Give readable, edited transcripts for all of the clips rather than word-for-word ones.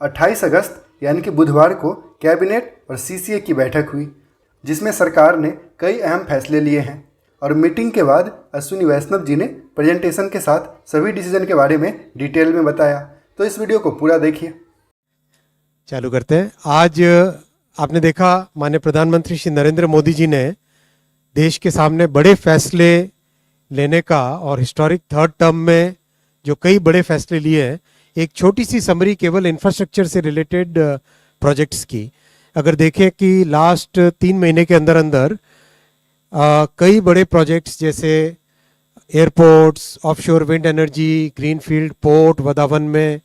28 अगस्त यानी कि बुधवार को कैबिनेट और सीसीए की बैठक हुई, जिसमें सरकार ने कई अहम फैसले लिए हैं। और मीटिंग के बाद अश्विनी वैष्णव जी ने प्रेजेंटेशन के साथ सभी डिसीजन के बारे में डिटेल में बताया। तो इस वीडियो को पूरा देखिए। चालू करते हैं। आज आपने देखा माननीय प्रधानमंत्री श्री नरेंद्र मोदी जी ने देश के सामने बड़े फैसले लेने का और हिस्टोरिक थर्ड टर्म में जो कई बड़े फैसले लिए हैं, एक छोटी सी समरी केवल इंफ्रास्ट्रक्चर से रिलेटेड प्रोजेक्ट्स की अगर देखें कि लास्ट 3 महीने के अंदर अंदर कई बड़े प्रोजेक्ट्स जैसे airports, offshore wind energy, greenfield port Vadhavan में,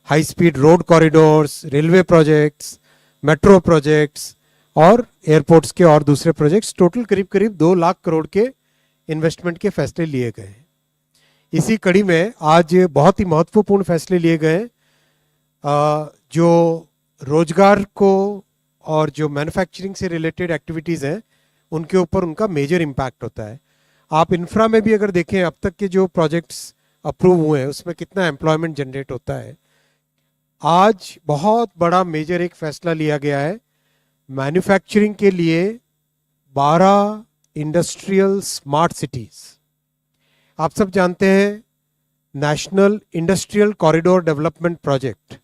high speed road corridors, railway projects, metro projects और एयरपोर्ट्स के और दूसरे प्रोजेक्ट्स, टोटल करीब करीब 2 लाख करोड़ के इन्वेस्टमेंट के फैसले लिए गए हैं। इसी कड़ी में आज बहुत ही महत्वपूर्ण फैसले लिए गए जो रोजगार को और जो मैन्युफैक्चरिंग से रिलेटेड एक्टिविटीज़ हैं उनके ऊपर उनका मेजर इम्पैक्ट होता है। आप इंफ्रा में भी अगर देखें अब तक के जो प्रोजेक्ट्स अप्रूव हुए हैं उसमें कितना एम्प्लॉयमेंट जनरेट होता है। आज बहुत बड़ा मेजर एक फैसला लिया गया है मैन्युफैक्चरिंग के लिए 12 इंडस्ट्रियल स्मार्ट सिटीज। आप सब जानते हैं national industrial corridor development project,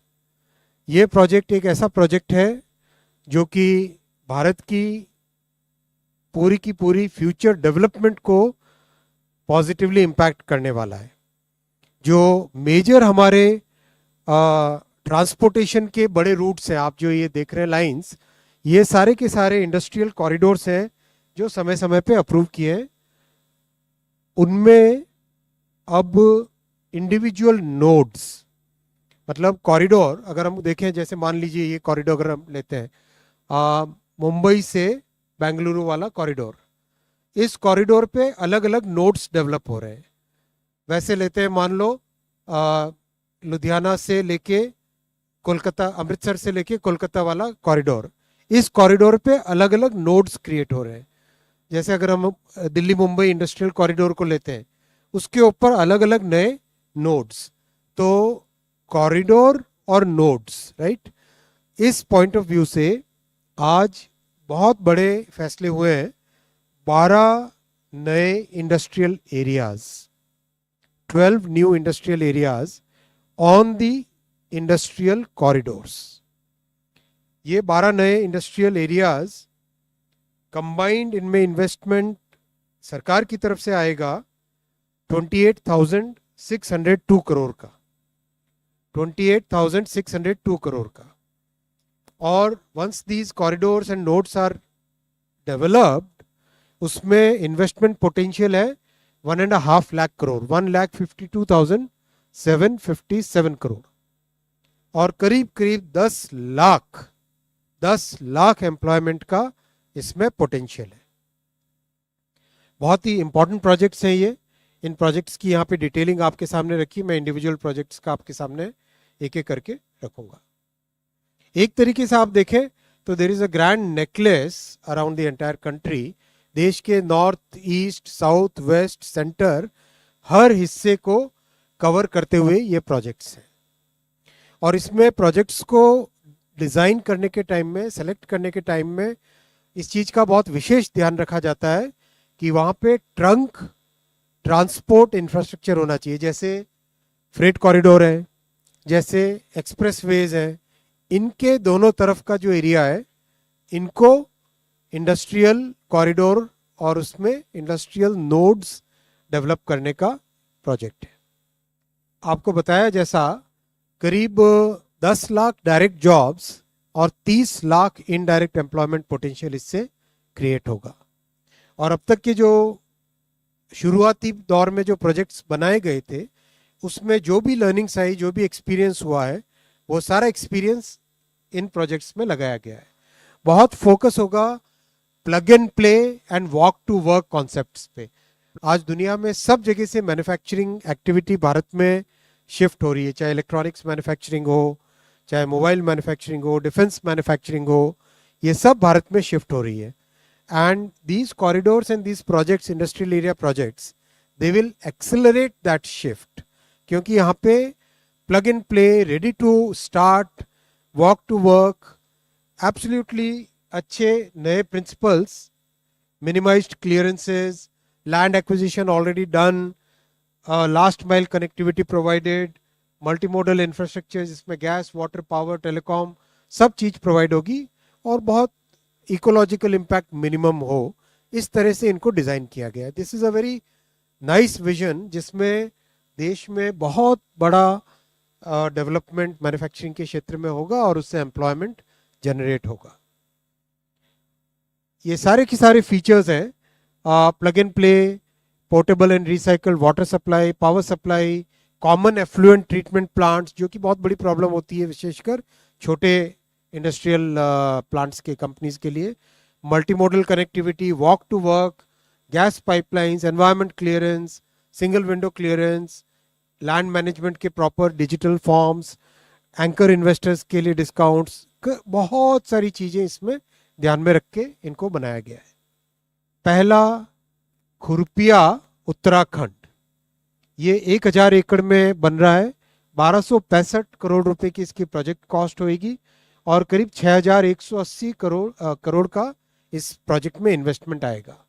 ये प्रोजेक्ट एक ऐसा प्रोजेक्ट है जो कि भारत की पूरी फ्यूचर डेवलपमेंट को पॉजिटिवली इम्पैक्ट करने वाला है। जो मेजर हमारे ट्रांसपोर्टेशन के बड़े रूट्स हैं, आप जो ये देख रहे हैं लाइंस, ये सारे के सारे इंडस्ट्रियल कॉरिडोर्स हैं जो समय समय पे अप्रूव किए हैं। उनमें अब इंडिविजुअल नोड्स मतलब कॉरिडोर अगर हम देखें, जैसे मान लीजिए ये कॉरिडोर अगर हम लेते हैं मुंबई से बेंगलुरु वाला कॉरिडोर, इस कॉरिडोर पे अलग अलग नोड्स डेवलप हो रहे हैं। वैसे लेते हैं मान लो लुधियाना से लेके कोलकाता, अमृतसर से लेके कोलकाता वाला कॉरिडोर, इस कॉरिडोर पे अलग अलग नोड्स क्रिएट हो रहे हैं। जैसे अगर हम दिल्ली मुंबई इंडस्ट्रियल कॉरिडोर को लेते हैं, उसके ऊपर अलग अलग नए नोड्स। तो कॉरिडोर और नोड्स, राइट, इस पॉइंट ऑफ व्यू से आज बहुत बड़े फैसले हुए हैं। 12 नए industrial areas, 12 new industrial areas on the industrial corridors. ये 12 नए इंडस्ट्रियल एरियाज कंबाइंड, इनमें इन्वेस्टमेंट सरकार की तरफ से आएगा 28,602 करोड़ का, 28,602 करोड़ का। और once these corridors and nodes are developed, उसमें इन्वेस्टमेंट पोटेंशियल है 1.5 लाख करोड़, 1,52,757 करोड़। और करीब करीब 10 लाख एम्प्लॉयमेंट का इसमें पोटेंशियल है। बहुत ही इंपॉर्टेंट प्रोजेक्ट्स हैं ये। इन प्रोजेक्ट्स की यहाँ पे डिटेलिंग आपके सामने रखी, मैं इंडिविजुअल प्रोजेक्ट्स का आपके सामने एक एक करके रखूंगा। एक तरीके से आप देखें तो there is a grand necklace around the entire country. देश के north, east, south, west, centre, हर हिस्से को कवर करते हुए ये प्रोजेक्ट्स हैं। और इसमें प्रोजेक्ट्स को डिज़ाइन करने के टाइम में, सेलेक्ट करने के टाइम में इस चीज़ का बहुत विशेष ध्यान रखा जाता है कि वहाँ पे ट्रंक ट्रांसपोर्ट इंफ्रास्ट्रक्चर होना चाहिए। जैसे फ्रेट कॉरिडोर है, जैसे एक्सप्रेस वेज है, इनके दोनों तरफ का जो एरिया है इनको इंडस्ट्रियल कॉरिडोर और उसमें इंडस्ट्रियल नोड्स डेवलप करने का प्रोजेक्ट है। आपको बताया जैसा करीब 10 लाख डायरेक्ट जॉब्स और 30 लाख इनडायरेक्ट एम्प्लॉयमेंट पोटेंशियल इससे क्रिएट होगा। और अब तक के जो शुरुआती दौर में जो प्रोजेक्ट्स बनाए गए थे उसमें जो भी लर्निंग्स आई, जो भी एक्सपीरियंस हुआ है, वो सारा एक्सपीरियंस इन प्रोजेक्ट्स में लगाया गया है। बहुत फोकस होगा plug and play and walk to work concepts पे। आज दुनिया में सब जगह से मैन्युफैक्चरिंग एक्टिविटी भारत में शिफ्ट हो रही है, चाहे इलेक्ट्रॉनिक्स मैन्युफैक्चरिंग हो, चाहे मोबाइल मैन्युफैक्चरिंग हो, डिफेंस मैन्युफैक्चरिंग हो, ये सब भारत में शिफ्ट हो रही है। And these corridors and these projects, industrial area projects, they will accelerate that shift, क्योंकि यहाँ पे plug and play, ready to start walk to work, absolutely अच्छे नए principles, minimised clearances, land acquisition already done, last mile connectivity provided, multimodal infrastructure जिसमें gas, water, power, telecom सब चीज़ provide होगी और बहुत इकोलॉजिकल इम्पैक्ट मिनिमम हो, इस तरह से इनको डिज़ाइन किया गया है. This is a very nice vision जिसमें देश में बहुत बड़ा डेवलपमेंट मैन्युफैक्चरिंग के क्षेत्र में होगा और उससे एम्प्लॉयमेंट जनरेट होगा. ये सारे के सारे फीचर्स हैं, plug and play, portable and recycle water supply, power supply, common effluent treatment plants जो कि बहुत बड़ी प्रॉब्लम होती है विशेषकर छोटे इंडस्ट्रियल प्लांट्स के कंपनीज के लिए, multimodal connectivity, walk to work, gas pipelines, environment clearance, single window clearance, land management के proper digital forms, anchor investors के लिए डिस्काउंट्स, बहुत सारी चीज़ें इसमें ध्यान में रख के इनको बनाया गया है. पहला खुरपिया उत्तराखंड, ये 1000 एकड़ में बन रहा है. 1265 करोड़ रुपए की इसकी प्रोजेक्ट कॉस्ट होगी और करीब 6180 करोड़ का इस प्रोजेक्ट में इन्वेस्टमेंट आएगा.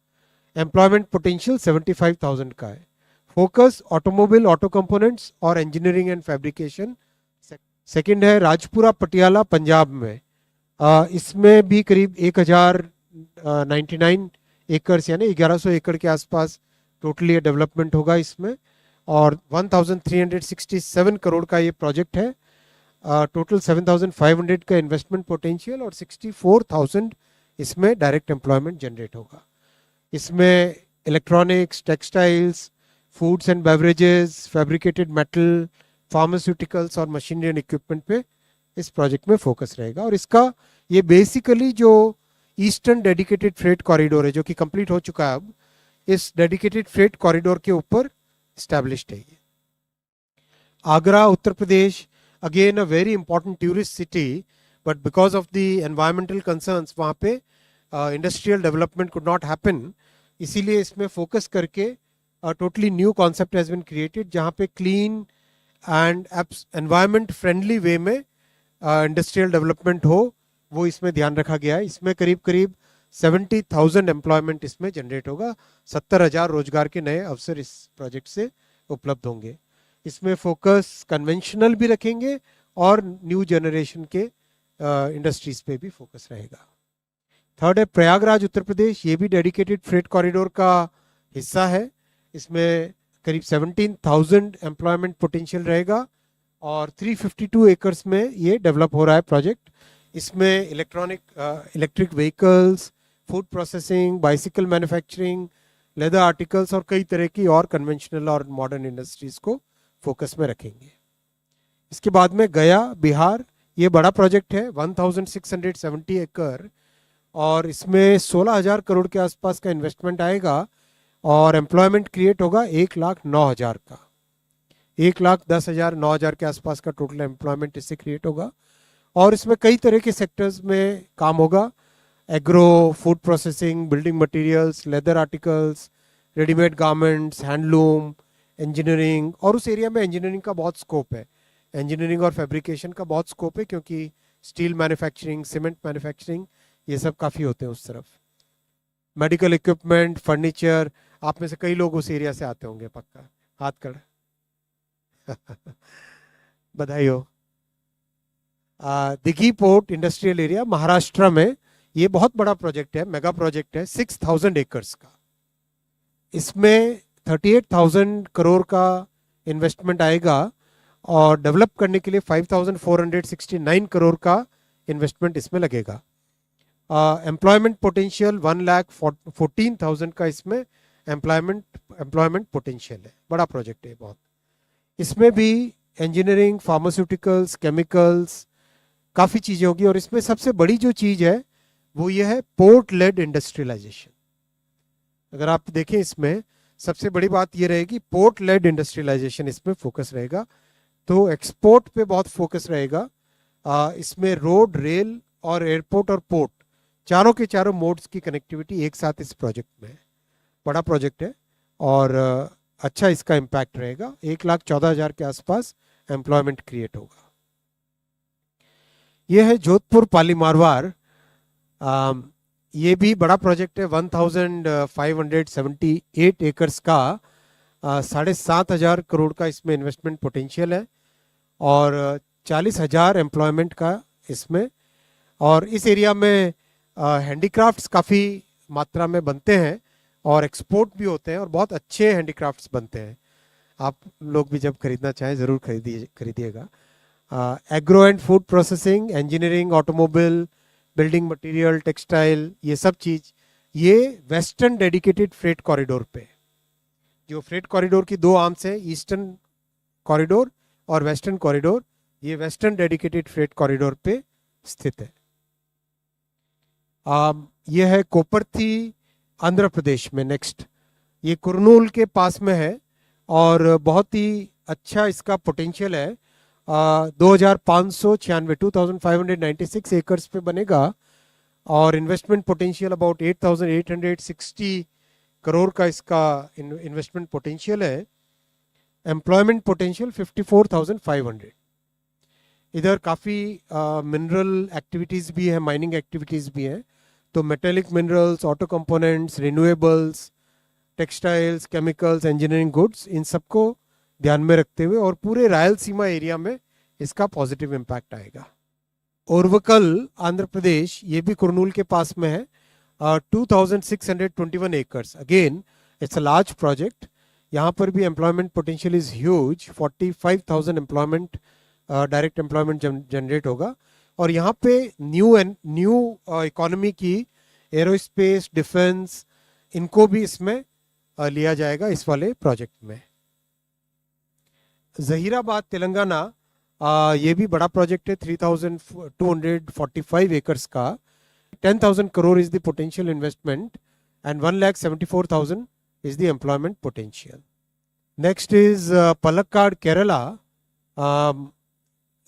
एम्प्लॉयमेंट पोटेंशियल 75,000 का है. फोकस ऑटोमोबाइल, ऑटो कंपोनेंट्स और इंजीनियरिंग एंड फैब्रिकेशन. सेकंड है राजपुरा पटियाला पंजाब में, इसमें भी करीब 1099 एकड़ यानी 1100 एकड़ के आसपास टोटली डेवलपमेंट होगा इसमें और 1367 करोड़ का ये प्रोजेक्ट है. टोटल 7500 का इन्वेस्टमेंट पोटेंशियल और 64,000 इसमें डायरेक्ट एम्प्लॉयमेंट जनरेट होगा. इसमें electronics, textiles, foods and beverages, fabricated metal, pharmaceuticals और मशीनरी एंड इक्विपमेंट पे इस प्रोजेक्ट में फोकस रहेगा. और इसका ये बेसिकली जो ईस्टर्न डेडिकेटेड फ्रेट कॉरिडोर है जो कि कंप्लीट हो चुका है अब, इस डेडिकेटेड फ्रेट कॉरिडोर के ऊपर स्टैब्लिश्ड है ये. Agra Uttar Pradesh, again a very important tourist city, but because of the environmental concerns वहाँ पे industrial development could not happen, इसीलिए इसमें फोकस करके totally new concept has been created जहाँ पे clean and environment friendly way में इंडस्ट्रियल डेवलपमेंट हो, वो इसमें ध्यान रखा गया है. इसमें करीब करीब 70,000 एम्प्लॉयमेंट इसमें जनरेट होगा. 70,000 रोजगार के नए अवसर इस प्रोजेक्ट से उपलब्ध होंगे. इसमें फोकस कन्वेंशनल भी रखेंगे और न्यू जनरेशन के इंडस्ट्रीज पे भी फोकस रहेगा. थर्ड है प्रयागराज उत्तर प्रदेश, ये भी डेडिकेटेड फ्रेट कॉरिडोर का हिस्सा है. इसमें करीब 17,000 एम्प्लॉयमेंट पोटेंशियल रहेगा और 352 एकर्स में ये डेवलप हो रहा है प्रोजेक्ट. इसमें electric vehicles, food processing, bicycle manufacturing, leather articles और कई तरह की और कन्वेंशनल और मॉडर्न इंडस्ट्रीज को फोकस में रखेंगे. इसके बाद में गया बिहार, ये बड़ा प्रोजेक्ट है, 1670 एकड़ और इसमें 16,000 करोड़ के आसपास का इन्वेस्टमेंट आएगा और एम्प्लॉयमेंट क्रिएट होगा 1,09,000 का. 1,10,000 9,000 के आसपास का टोटल एम्प्लॉयमेंट इससे क्रिएट होगा. और इसमें कई तरह के सेक्टर्स में काम होगा, agro, food processing, building materials, leather articles, readymade garments, handloom, engineering. और उस एरिया में इंजीनियरिंग का बहुत स्कोप है, इंजीनियरिंग और फैब्रिकेशन का बहुत स्कोप है क्योंकि स्टील मैन्युफैक्चरिंग, सीमेंट मैन्युफैक्चरिंग ये सब काफ़ी होते हैं उस तरफ. मेडिकल इक्विपमेंट, फर्नीचर, आप में से कई लोग उस एरिया से आते होंगे पक्का, हाथ कर बधाई हो. Dighi port industrial area Maharashtra में, ये बहुत बड़ा प्रोजेक्ट है, मेगा प्रोजेक्ट है, 6,000 एकर्स का. इसमें 38,000 करोड़ का इन्वेस्टमेंट आएगा और डेवलप करने के लिए 5,469 करोड़ का इन्वेस्टमेंट इसमें लगेगा. एम्प्लॉयमेंट पोटेंशियल 1,14,000 का इसमें एम्प्लॉयमेंट पोटेंशियल है. बड़ा प्रोजेक्ट है बहुत. इसमें भी इंजीनियरिंग, फार्मास्यूटिकल्स, केमिकल्स, काफ़ी चीज़ें होगी. और इसमें सबसे बड़ी जो चीज़ है वो ये है पोर्ट लेड इंडस्ट्रियलाइजेशन. अगर आप देखें इसमें सबसे बड़ी बात ये रहेगी, पोर्ट लेड इंडस्ट्रियलाइजेशन इसमें फोकस रहेगा. तो एक्सपोर्ट पे बहुत फोकस रहेगा. इसमें रोड, रेल और एयरपोर्ट और पोर्ट चारों के चारों मोड्स की कनेक्टिविटी एक साथ इस प्रोजेक्ट में है. बड़ा प्रोजेक्ट है और अच्छा इसका इम्पैक्ट रहेगा. 1,14,000 के आसपास एम्प्लॉयमेंट क्रिएट होगा. ये है जोधपुर पाली मारवाड़। ये भी बड़ा प्रोजेक्ट है, 1578 एकर्स का, 7,500 करोड़ का इसमें इन्वेस्टमेंट पोटेंशियल है और 40,000 एम्प्लॉयमेंट का इसमें। और इस एरिया में हैंडीक्राफ्ट्स काफ़ी मात्रा में बनते हैं और एक्सपोर्ट भी होते हैं और बहुत अच्छे हैंडीक्राफ्ट्स बनते हैं। आप लोग भी जब खरीदना चाहें ज़रूर खरीदिएगा। Agro and food processing, engineering, automobile, building material, textile, ये सब चीज़ ये वेस्टर्न डेडिकेटेड फ्रेट कॉरिडोर पे, जो फ्रेट कॉरिडोर की दो आर्म्स हैं, ईस्टर्न कॉरिडोर और वेस्टर्न कॉरिडोर, ये वेस्टर्न डेडिकेटेड फ्रेट कॉरिडोर पे स्थित है। ये है कोपरथी, आंध्र प्रदेश में। नेक्स्ट ये कुरनूल के पास में है और बहुत ही अच्छा इसका पोटेंशियल है। 2,596 एकर्स पे बनेगा और इन्वेस्टमेंट पोटेंशियल अबाउट 8,860 करोड़ का इसका इन्वेस्टमेंट पोटेंशियल है। Employment potential 54,500। इधर काफ़ी मिनरल एक्टिविटीज़ भी है, माइनिंग एक्टिविटीज़ भी हैं, तो metallic minerals, auto components, renewables, textiles, chemicals, engineering goods, इन सबको ध्यान में रखते हुए और पूरे रायलसीमा एरिया में इसका पॉजिटिव इम्पैक्ट आएगा। ओरवकल, आंध्र प्रदेश, ये भी कुरनूल के पास में है, 2,621 acres. Again it's a large project. यहाँ पर भी employment potential is huge, 45,000 employment, direct employment generate होगा। और यहाँ पे न्यू इकोनॉमी की एरोस्पेस, डिफेंस, इनको भी इसमें लिया जाएगा इस वाले प्रोजेक्ट में। जहीराबाद, तेलंगाना, ये भी बड़ा प्रोजेक्ट है, 3,245 एकर्स का। 10,000 crore is the potential investment and 1,74,000 is the employment potential. Next is Palakkad, Kerala.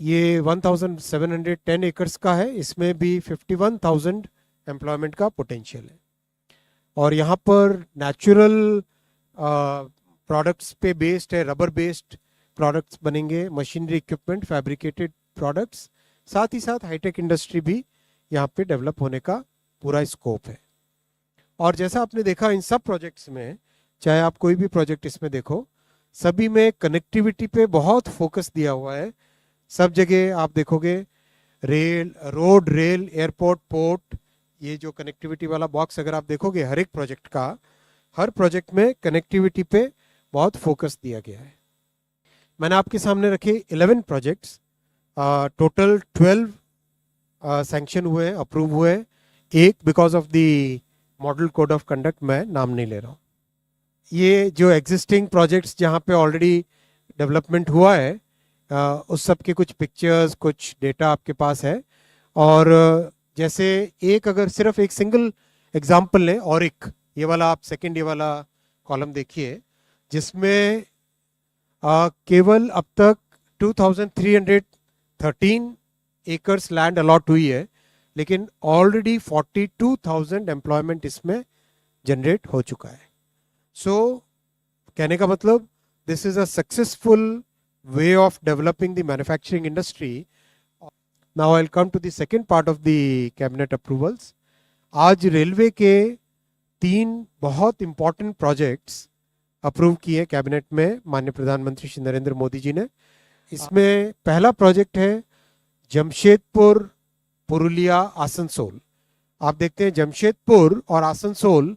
ये 1,710 एकर्स का है, इसमें भी 51,000 एम्प्लॉयमेंट का पोटेंशियल है। और यहाँ पर नेचुरल प्रोडक्ट्स पे बेस्ड है, रबर बेस्ड प्रोडक्ट्स बनेंगे, मशीनरी, इक्विपमेंट, फैब्रिकेटेड प्रोडक्ट्स, साथ ही साथ हाईटेक इंडस्ट्री भी यहाँ पे डेवलप होने का पूरा स्कोप है। और जैसा आपने देखा इन सब प्रोजेक्ट्स में, चाहे आप कोई भी प्रोजेक्ट इसमें देखो, सभी में कनेक्टिविटी पे बहुत फोकस दिया हुआ है। सब जगह आप देखोगे rail, road, rail, airport, port, ये जो कनेक्टिविटी वाला बॉक्स अगर आप देखोगे हर एक प्रोजेक्ट का, हर प्रोजेक्ट में कनेक्टिविटी पे बहुत फोकस दिया गया है। मैंने आपके सामने रखे 11 प्रोजेक्ट्स, टोटल 12 सैंक्शन हुए, अप्रूव हुए, एक because of the model code of conduct मैं नाम नहीं ले रहा हूँ। ये जो एग्जिस्टिंग प्रोजेक्ट्स जहाँ पे ऑलरेडी डेवलपमेंट हुआ है, उस सब के कुछ पिक्चर्स, कुछ डेटा आपके पास है। और जैसे एक अगर सिर्फ एक सिंगल एग्जांपल लें, ऑरिक, ये वाला आप सेकंड ये वाला कॉलम देखिए, जिसमें केवल अब तक 2,313 एकर्स लैंड अलॉट हुई है, लेकिन ऑलरेडी 42,000 एम्प्लॉयमेंट इसमें जनरेट हो चुका है। सो कहने का मतलब this is a successful way of developing the manufacturing industry. Now I'll come to the second part of the cabinet approvals. आज रेलवे के 3 बहुत इंपॉर्टेंट प्रोजेक्ट्स अप्रूव किए कैबिनेट में माननीय प्रधानमंत्री श्री नरेंद्र मोदी जी ने। इसमें पहला प्रोजेक्ट है जमशेदपुर, पुरुलिया, आसनसोल। आप देखते हैं जमशेदपुर और आसनसोल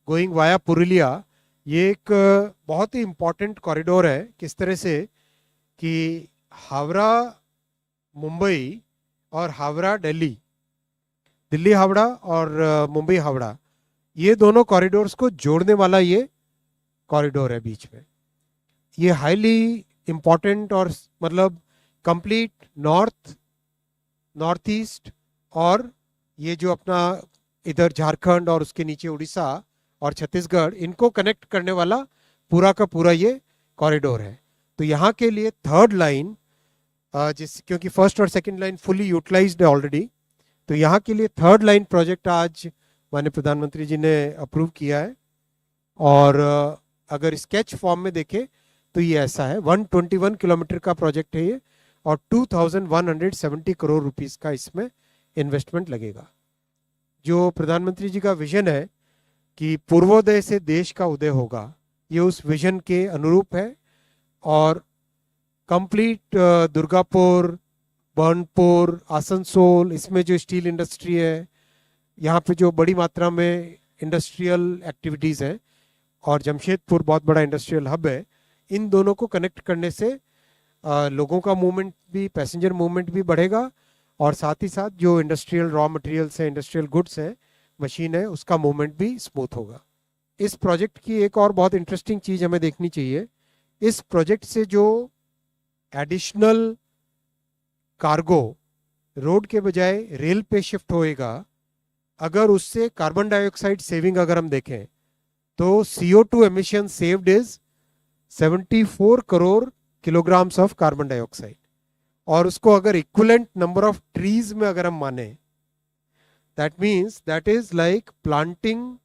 गोइंग वाया पुरुलिया, ये एक बहुत ही इंपॉर्टेंट कॉरिडोर है। किस तरह से कि हावड़ा मुंबई और हावड़ा दिल्ली, दिल्ली हावड़ा और मुंबई हावड़ा, ये दोनों कॉरिडोर्स को जोड़ने वाला ये कॉरिडोर है बीच में। ये हाईली इम्पॉर्टेंट और मतलब कंप्लीट नॉर्थ ईस्ट और ये जो अपना इधर झारखंड और उसके नीचे उड़ीसा और छत्तीसगढ़, इनको कनेक्ट करने वाला पूरा का पूरा ये कॉरिडोर है। तो यहाँ के लिए थर्ड लाइन, क्योंकि फर्स्ट और सेकंड लाइन फुली यूटिलाइज्ड है ऑलरेडी, तो यहाँ के लिए थर्ड लाइन प्रोजेक्ट आज माननीय प्रधानमंत्री जी ने अप्रूव किया है। और अगर स्केच फॉर्म में देखें तो ये ऐसा है, 121 किलोमीटर का प्रोजेक्ट है ये, और 2170 करोड़ रुपीस का इसमें इन्वेस्टमेंट लगेगा। जो प्रधानमंत्री जी का विजन है कि पूर्वोदय से देश का उदय होगा, ये उस विजन के अनुरूप है। और कंप्लीट दुर्गापुर, बर्नपुर, आसनसोल, इसमें जो स्टील इंडस्ट्री है, यहाँ पे जो बड़ी मात्रा में इंडस्ट्रियल एक्टिविटीज़ हैं, और जमशेदपुर बहुत बड़ा इंडस्ट्रियल हब है, इन दोनों को कनेक्ट करने से लोगों का मूवमेंट भी, पैसेंजर मूवमेंट भी बढ़ेगा, और साथ ही साथ जो इंडस्ट्रियल रॉ मटेरियल्स हैं, इंडस्ट्रियल गुड्स हैं, मशीन है, उसका मूवमेंट भी स्मूथ होगा। इस प्रोजेक्ट की एक और बहुत इंटरेस्टिंग चीज़ हमें देखनी चाहिए, इस प्रोजेक्ट से जो एडिशनल कार्गो रोड के बजाय रेल पे शिफ्ट होएगा, अगर उससे कार्बन डाइऑक्साइड सेविंग अगर हम देखें तो CO2 emission saved is 74 crore kilograms of carbon dioxide, और उसको अगर इक्विवेलेंट नंबर ऑफ ट्रीज में अगर हम माने, that means that is like planting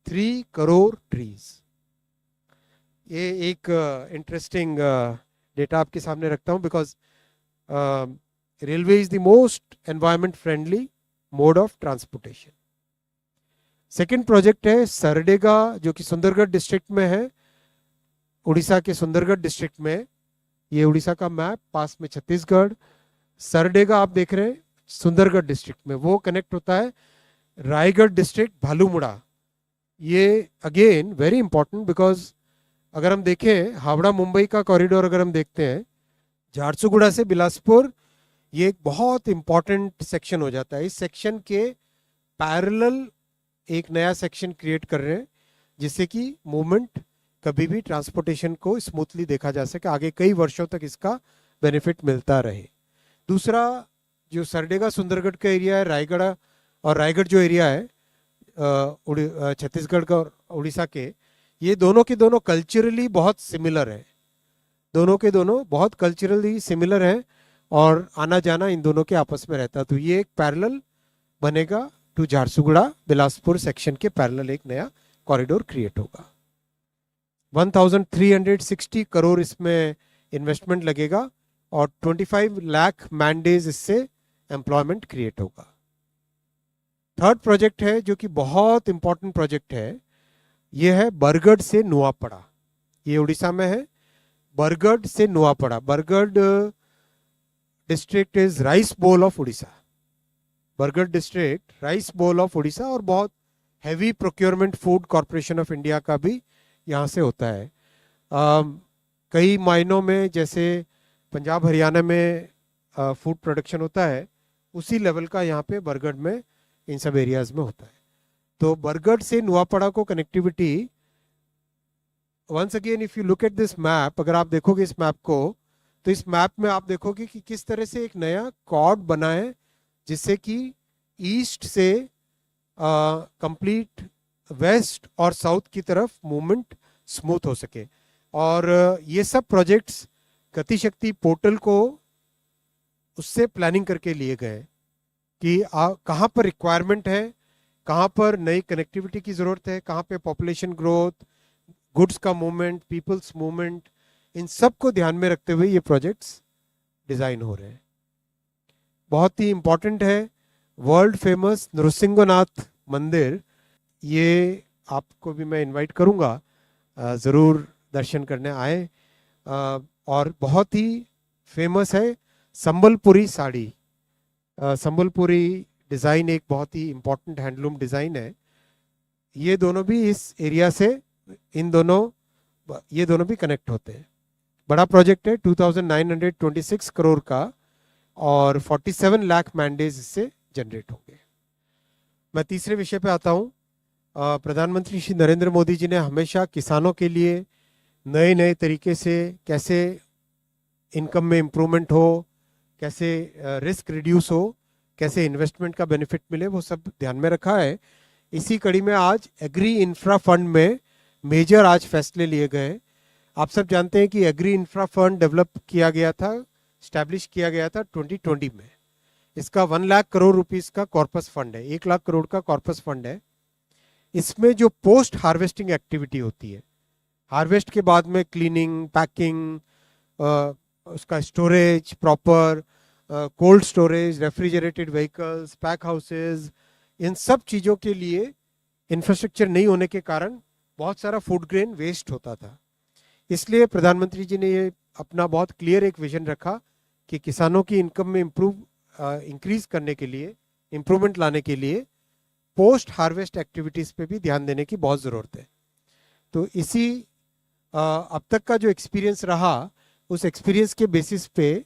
3 crore trees. ये एक इंटरेस्टिंग डेटा आपके सामने रखता हूं, because railway is the most environment friendly mode of transportation. Second project है सरडेगा, जो कि सुंदरगढ़ डिस्ट्रिक्ट में है, उड़ीसा के सुंदरगढ़ डिस्ट्रिक्ट में। ये उड़ीसा का मैप, पास में छत्तीसगढ़। सरडेगा आप देख रहे हैं सुंदरगढ़ डिस्ट्रिक्ट में, वो कनेक्ट होता है रायगढ़ डिस्ट्रिक्ट भालूमुड़ा। ये अगेन वेरी इंपॉर्टेंट, बिकॉज अगर हम देखें हावड़ा मुंबई का कॉरिडोर अगर हम देखते हैं, झारसुगुड़ा से बिलासपुर, ये एक बहुत इंपॉर्टेंट सेक्शन हो जाता है। इस सेक्शन के पैरेलल एक नया सेक्शन क्रिएट कर रहे हैं, जिससे कि मूवमेंट कभी भी ट्रांसपोर्टेशन को स्मूथली देखा जा सके, आगे कई वर्षों तक इसका बेनिफिट मिलता रहे। दूसरा जो सरडेगा सुंदरगढ़ का एरिया है, रायगढ़, और रायगढ़ जो एरिया है छत्तीसगढ़ का और उड़ीसा के, ये दोनों के दोनों कल्चरली बहुत सिमिलर है, दोनों के दोनों बहुत कल्चरली सिमिलर है, और आना जाना इन दोनों के आपस में रहता। तो ये एक पैरेलल बनेगा टू झारसुगुड़ा बिलासपुर सेक्शन के पैरेलल एक नया कॉरिडोर क्रिएट होगा। 1360 करोड़ इसमें इन्वेस्टमेंट लगेगा, और 25 लाख मैन डेज इससे एम्प्लॉयमेंट क्रिएट होगा। थर्ड प्रोजेक्ट है जो कि बहुत इंपॉर्टेंट प्रोजेक्ट है, ये है बरगढ़ से नुआपड़ा। ये उड़ीसा में है, बरगढ़ से Nuapada. Bargarh district is rice bowl of Orissa. Bargarh district rice bowl of Orissa, और बहुत heavy procurement food corporation of India का भी यहाँ से होता है। कई मायनों में जैसे पंजाब हरियाणा में फूड प्रोडक्शन होता है, उसी लेवल का यहाँ पे बरगढ़ में इन सब एरियाज में होता है। तो बरगढ़ से नुआपड़ा को connectivity, once again if you look at this map, अगर आप देखोगे इस मैप को, तो इस मैप में आप देखोगे कि किस तरह से एक नया कॉर्ड बना है, जिससे कि ईस्ट से कंप्लीट वेस्ट और साउथ की तरफ मूवमेंट स्मूथ हो सके। और ये सब प्रोजेक्ट्स गतिशक्ति पोर्टल को उससे प्लानिंग करके लिए गए कि कहाँ पर रिक्वायरमेंट है, कहाँ पर नई कनेक्टिविटी की ज़रूरत है, कहाँ पे पॉपुलेशन ग्रोथ, गुड्स का मूवमेंट, पीपल्स मूवमेंट, इन सब को ध्यान में रखते हुए ये प्रोजेक्ट्स डिज़ाइन हो रहे हैं। बहुत ही इम्पॉर्टेंट है वर्ल्ड फेमस नृसिंहनाथ मंदिर, ये आपको भी मैं इनवाइट करूँगा, ज़रूर दर्शन करने आए। और बहुत ही फेमस है संबलपुरी साड़ी। संबलपुरी डिज़ाइन एक बहुत ही इम्पॉर्टेंट हैंडलूम डिज़ाइन है। ये दोनों भी इस एरिया से, ये दोनों भी कनेक्ट होते हैं। बड़ा प्रोजेक्ट है, 2926 करोड़ का, और 47 लाख मैंडेज इससे जनरेट होंगे। मैं तीसरे विषय पे आता हूँ। प्रधानमंत्री श्री नरेंद्र मोदी जी ने हमेशा किसानों के लिए नए नए तरीके से कैसे इनकम में इम्प्रूवमेंट हो, कैसे रिस्क रिड्यूस हो, कैसे इन्वेस्टमेंट का बेनिफिट मिले, वो सब ध्यान में रखा है। इसी कड़ी में आज एग्री इंफ्रा फंड में मेजर आज फैसले लिए गए। आप सब जानते हैं कि एग्री इंफ्रा फंड डेवलप किया गया था, स्टैब्लिश किया गया था 2020 में। इसका 1 लाख करोड़ रुपीस का कॉर्पस फंड है, 1 लाख करोड़ का कॉर्पस फंड है। इसमें जो पोस्ट हार्वेस्टिंग एक्टिविटी होती है, हार्वेस्ट के बाद में क्लीनिंग, पैकिंग, उसका storage proper, cold storage, refrigerated vehicles, pack houses, इन सब चीज़ों के लिए इंफ्रास्ट्रक्चर नहीं होने के कारण बहुत सारा फूड ग्रेन वेस्ट होता था। इसलिए प्रधानमंत्री जी ने ये अपना बहुत क्लियर एक विजन रखा कि किसानों की इनकम में इंक्रीज करने के लिए, इम्प्रूवमेंट लाने के लिए पोस्ट हार्वेस्ट एक्टिविटीज़ पे भी ध्यान देने की बहुत ज़रूरत है। तो इसी अब तक का जो एक्सपीरियंस रहा, उस एक्सपीरियंस के बेसिस पे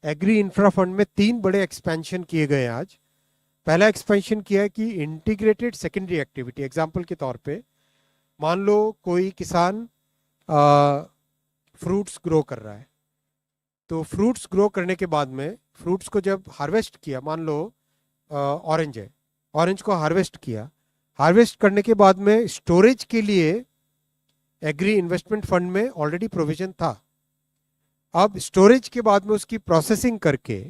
एग्री इंफ्रा फंड में 3 बड़े एक्सपेंशन किए गए आज। पहला एक्सपेंशन किया है कि इंटीग्रेटेड सेकेंडरी एक्टिविटी, एग्जाम्पल के तौर पे मान लो कोई किसान फ्रूट्स ग्रो कर रहा है, तो फ्रूट्स ग्रो करने के बाद में फ्रूट्स को जब हार्वेस्ट किया, मान लो ऑरेंज है, ऑरेंज को हार्वेस्ट किया, हार्वेस्ट करने के बाद में स्टोरेज के लिए एग्री इन्वेस्टमेंट फंड में ऑलरेडी प्रोविजन था। अब स्टोरेज के बाद में उसकी प्रोसेसिंग करके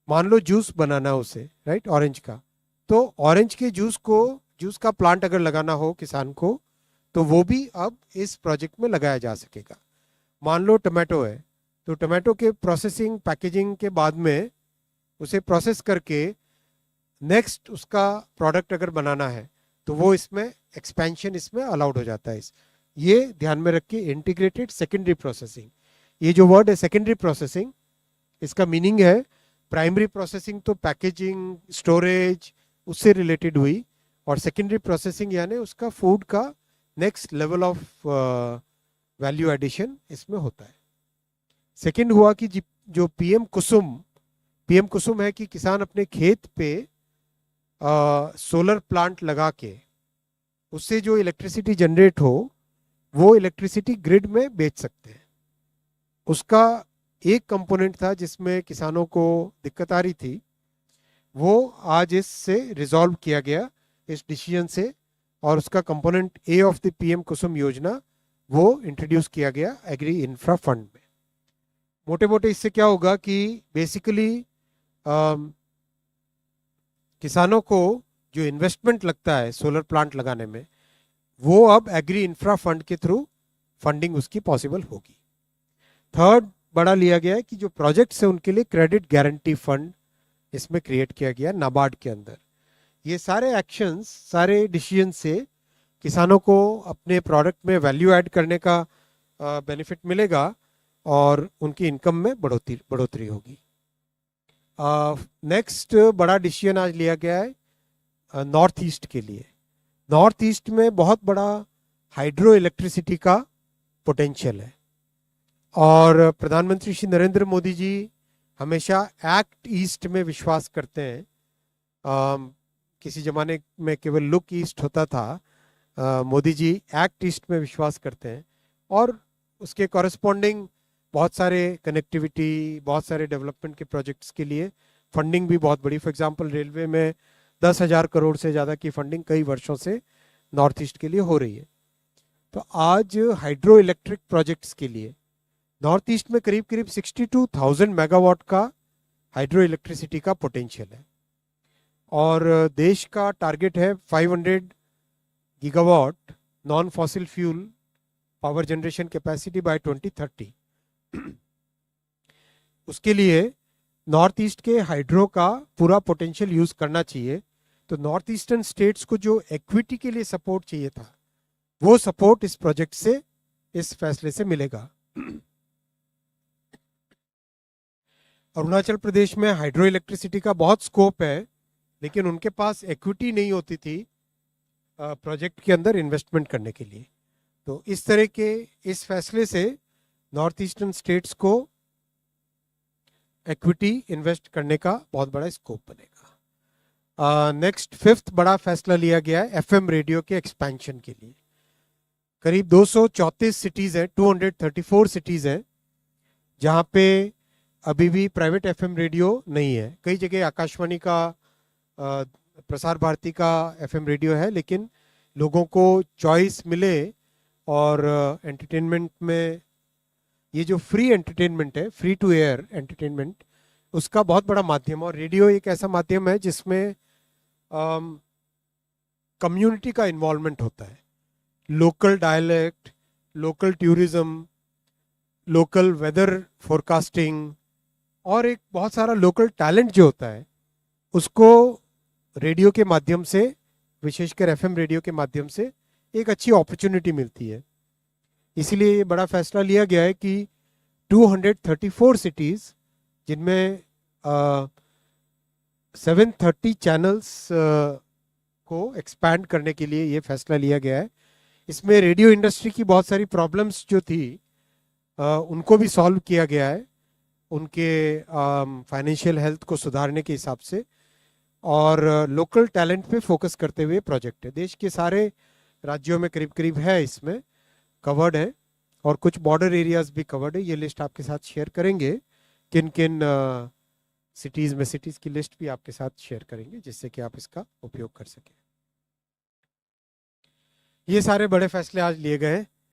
मान लो जूस बनाना उसे, राइट, ऑरेंज का, तो ऑरेंज के जूस का प्लांट अगर लगाना हो किसान को, तो वो भी अब इस प्रोजेक्ट में लगाया जा सकेगा। मान लो टमाटो है, तो टमाटो के प्रोसेसिंग पैकेजिंग के बाद में उसे प्रोसेस करके नेक्स्ट उसका प्रोडक्ट अगर बनाना है, तो वो इसमें एक्सपेंशन इसमें अलाउड हो जाता है। ये ध्यान में रख के इंटीग्रेटेड सेकेंडरी प्रोसेसिंग, ये जो वर्ड है सेकेंडरी प्रोसेसिंग, इसका मीनिंग है प्राइमरी प्रोसेसिंग तो पैकेजिंग स्टोरेज उससे रिलेटेड हुई, और सेकेंडरी प्रोसेसिंग यानी उसका फूड का next level of value addition इसमें होता है। सेकेंड हुआ कि जो पीएम कुसुम है कि किसान अपने खेत पे सोलर प्लांट लगा के उससे जो इलेक्ट्रिसिटी जनरेट हो वो इलेक्ट्रिसिटी ग्रिड में बेच सकते हैं। उसका एक कंपोनेंट था जिसमें किसानों को दिक्कत आ रही थी, वो आज इससे रिजॉल्व किया गया इस डिसीजन से, और उसका component A of the PM Kusum योजना वो इंट्रोड्यूस किया गया एग्री इंफ्रा फंड में। मोटे मोटे इससे क्या होगा कि बेसिकली किसानों को जो इन्वेस्टमेंट लगता है सोलर प्लांट लगाने में, वो अब एग्री इंफ्रा फंड के थ्रू फंडिंग उसकी पॉसिबल होगी। थर्ड बड़ा लिया गया है कि जो प्रोजेक्ट्स है उनके लिए क्रेडिट गारंटी फंड इसमें क्रिएट किया गया नाबार्ड के अंदर। ये सारे एक्शंस, सारे डिसीजन से किसानों को अपने प्रोडक्ट में वैल्यू ऐड करने का बेनिफिट मिलेगा और उनकी इनकम में बढ़ोतरी होगी। नेक्स्ट बड़ा डिसीजन आज लिया गया है नॉर्थ ईस्ट के लिए। नॉर्थ ईस्ट में बहुत बड़ा हाइड्रो इलेक्ट्रिसिटी का पोटेंशियल है, और प्रधानमंत्री श्री नरेंद्र मोदी जी हमेशा एक्ट ईस्ट में विश्वास करते हैं। किसी ज़माने में केवल लुक ईस्ट होता था, मोदी जी एक्ट ईस्ट में विश्वास करते हैं, और उसके कॉरेस्पॉन्डिंग बहुत सारे कनेक्टिविटी, बहुत सारे डेवलपमेंट के प्रोजेक्ट्स के लिए फंडिंग भी बहुत बड़ी, फॉर एग्जांपल रेलवे में 10,000 करोड़ से ज़्यादा की फंडिंग कई वर्षों से नॉर्थ ईस्ट के लिए हो रही है। तो आज हाइड्रो इलेक्ट्रिक प्रोजेक्ट्स के लिए नॉर्थ ईस्ट में करीब करीब 62,000 मेगावाट का हाइड्रो इलेक्ट्रिसिटी का पोटेंशियल है, और देश का टारगेट है 500 gigawatt non fossil fuel power generation capacity by 2030। उसके लिए नॉर्थ ईस्ट के हाइड्रो का पूरा पोटेंशियल यूज करना चाहिए। तो नॉर्थ ईस्टर्न स्टेट्स को जो इक्विटी के लिए सपोर्ट चाहिए था, वो सपोर्ट इस प्रोजेक्ट से, इस फैसले से मिलेगा। अरुणाचल प्रदेश में हाइड्रो इलेक्ट्रिसिटी का बहुत स्कोप है, लेकिन उनके पास इक्विटी नहीं होती थी प्रोजेक्ट के अंदर इन्वेस्टमेंट करने के लिए। तो इस तरह के इस फैसले से नॉर्थ ईस्टर्न स्टेट्स को इक्विटी इन्वेस्ट करने का बहुत बड़ा स्कोप बनेगा। नेक्स्ट फिफ्थ बड़ा फैसला लिया गया है एफएम रेडियो के एक्सपेंशन के लिए। करीब 234 सिटीज है, 234 सिटीज है जहाँ पे अभी भी प्राइवेट एफएम रेडियो नहीं है। कई जगह आकाशवाणी का, प्रसार भारती का एफएम रेडियो है, लेकिन लोगों को चॉइस मिले और एंटरटेनमेंट में ये जो फ्री एंटरटेनमेंट है, फ्री टू एयर एंटरटेनमेंट, उसका बहुत बड़ा माध्यम, और रेडियो एक ऐसा माध्यम है जिसमें कम्युनिटी का इन्वॉल्वमेंट होता है। Local dialect, local tourism, local weather forecasting और एक बहुत सारा लोकल टैलेंट जो होता है उसको रेडियो के माध्यम से, विशेषकर एफएम रेडियो के माध्यम से एक अच्छी अपॉर्चुनिटी मिलती है। इसीलिए ये बड़ा फैसला लिया गया है कि 234 सिटीज़ जिनमें 730 चैनल्स को एक्सपैंड करने के लिए ये फैसला लिया गया है। इसमें रेडियो इंडस्ट्री की बहुत सारी प्रॉब्लम्स जो थी उनको भी सॉल्व किया गया है, उनके फाइनेंशियल हेल्थ को सुधारने के हिसाब से, और लोकल टैलेंट पे फोकस करते हुए प्रोजेक्ट है। देश के सारे राज्यों में करीब करीब है इसमें कवर्ड है, और कुछ बॉर्डर एरियाज भी कवर्ड है। ये लिस्ट आपके साथ शेयर करेंगे, किन किन सिटीज़ में, सिटीज़ की लिस्ट भी आपके साथ शेयर करेंगे जिससे कि आप इसका उपयोग कर सकें। ये सारे बड़े फैसले आज लिए गए हैं।